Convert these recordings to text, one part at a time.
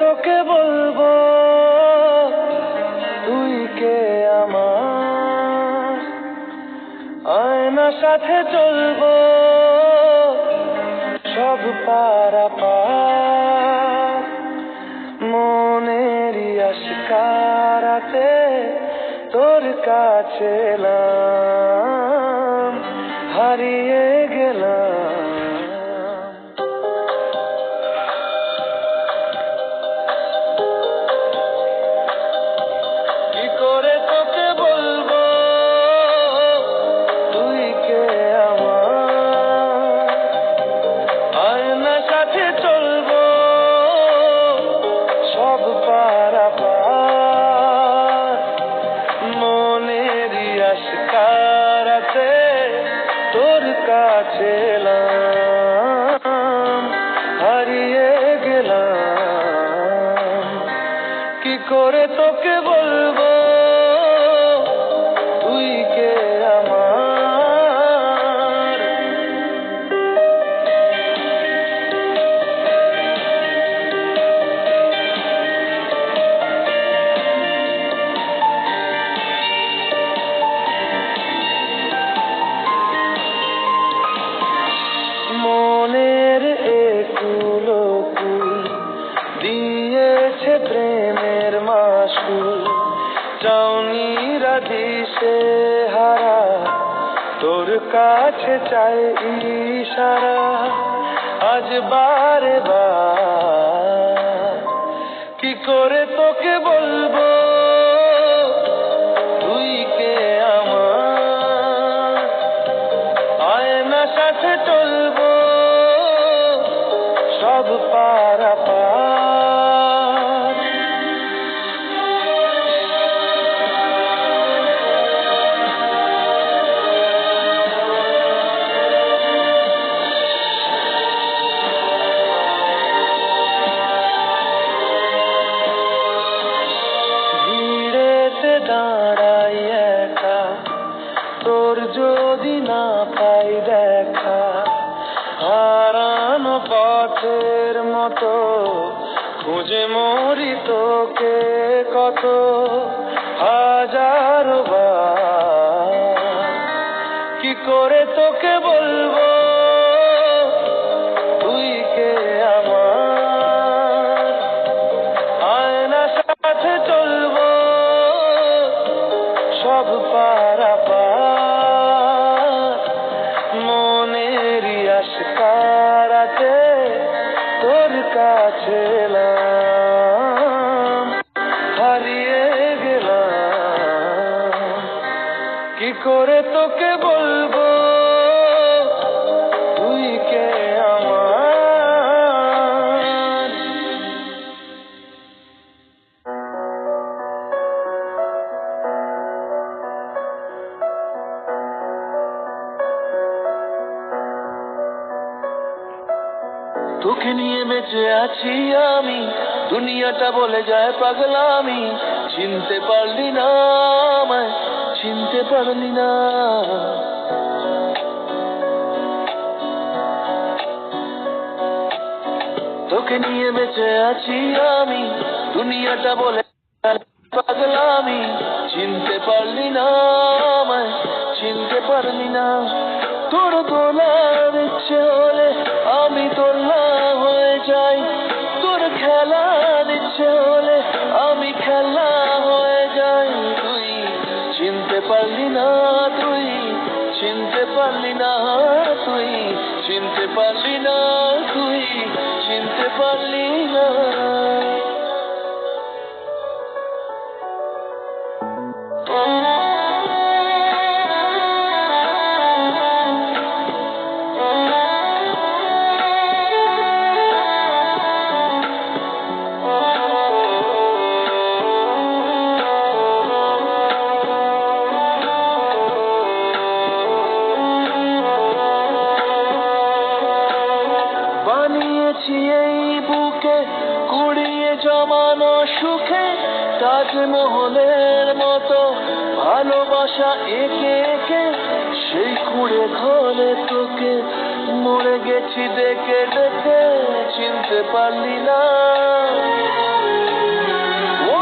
তোকে বলবো তুই কে আমার, আয়নার সাথে চলবো সব পারাপার, মনেরই আশকারাতে তোর কাছে এলাম, হারিয়ে গেলাম। কি করে তোকে বলবো তুই কে আমার, আয়নার সাথে চলবো সব পারাপার, মনেরই আশকারাতে তোর কাছে এলাম, হারিয়ে গেলাম। কি করে তোকে বলবো তুই কে আমার। মনের একুলো কুল দিয়েছে প্রেমের মাসুল, চাউনিরা দিশে হারা তোর কাছে চাই ইশারা, আজ বারে বার। কি করে তোকে বলবো তুই কে আমার, আয়নার সাথে চলবো সব পারাপার। ভিড়েতে দাঁড়াই একা তোর যদি না পাই দেখা, হারানো পথের মতো খুঁজে মরি তোকে কত হাজারো বার। কি করে তোকে বলবো তুই কে আমার, আয়নার সাথে চলবো সব পারাপার, মনেরই আশকারাতে তোর কাছে এলাম, হারিয়ে গেলাম। কি করে তোকে বলবো তুই কে আমার। তোকে নিয়ে বেঁচে আছি আমি, দুনিয়াটা বলে যায় পাগলামি, চিনতে পারলি না আমায়, চিনতে পারলি না। তোকে নিয়ে বেঁচে আছি আমি, দুনিয়াটা বলে যায় পাগলামি, চিনতে পারলি না আমায়, চিনতে পারলি না। তোর দোলার ইচ্ছে হলে আমি দোলা হয়ে যাই, তোর খেলার ইচ্ছে হলে আমি খেলা হয়ে যাই। তুই চিনতে পারলি না, তুই চিনতে পারলি না, তুই চিনতে পারলি না, তুই চিনতে পারলি না। এই বুকে কুড়িয়ে জমানো সুখে, তাজমহলের মতো ভালোবাসা একে একে সেই কুড়ে ঘরে তোকে মরে গেছি দেখে দেখে চিনতে পারলি না। ও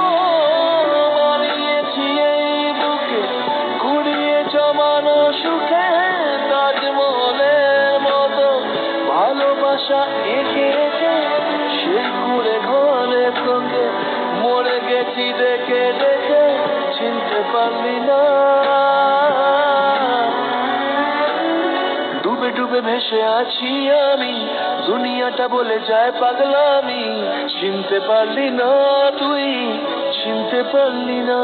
বানিয়েছি এই বুকে কুড়িয়ে জমানো সুখে তাজমহলের মতো ভালোবাসা এঁকে এঁকে সেই কুড়ে ঘরে তোকে মরে গেছি দেখে দেখে চিনতে পারলি না। ডুবে ডুবে ভেসে আছি আমি, দুনিয়াটা বলে যায় পাগলামি, চিনতে পারলি না তুই, চিনতে পারলি না।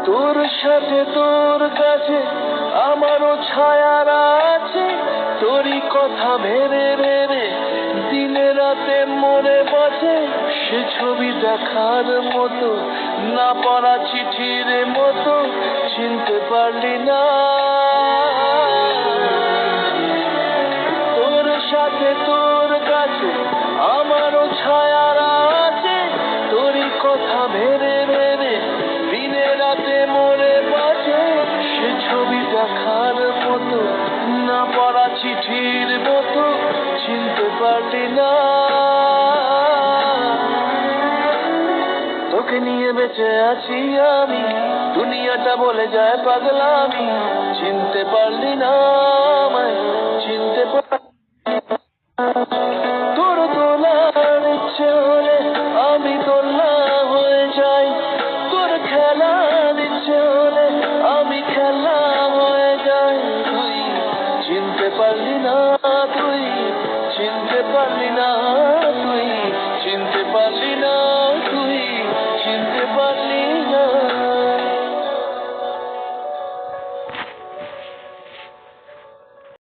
তোর সাথে তোর কাছে আমারও ছায়ার আছে, তোরই কথা ভেবে ভেবে দিনে রাতে মনে বাঁচে। সে ছবি দেখার মতো না পড়া চিঠির মতো চিনতে পারলি না। তোর সাথে তোর কাছে আমারও ছায়ার আছে, তোরই কথা ভেবে ভেবে দিনে রাতে মনে বাঁচে। সে ছবি দেখার মতো না পড়া চিঠির মতো চিনতে পারলি না। তোকে নিয়ে বেঁচে আছি আমি, দুনিয়াটা বলে যায় পাগলামি, চিনতে পারলি না আমায়, চিনতে পারলি। তোর দোলার ইচ্ছে হলে আমি দোলা হয়ে যাই, তোর খেলার ইচ্ছে হলে আমি খেলা হয়ে যাই। তুই চিনতে পারলি না।